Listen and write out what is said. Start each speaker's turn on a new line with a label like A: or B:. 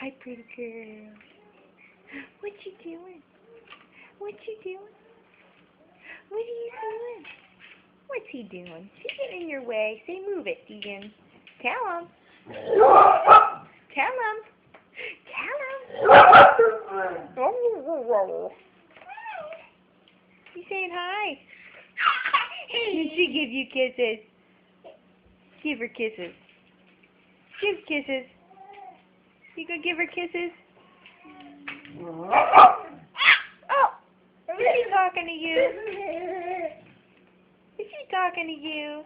A: Hi, pretty girl. What you doing? What you doing? What are you doing? What's he doing? He's getting in your way. Say move it, Deegan. Tell him. Tell him. Tell him. He's saying hi. Did she give you kisses? Give her kisses. Give kisses. You gonna give her kisses? Oh! Is she talking to you? Is she talking to you?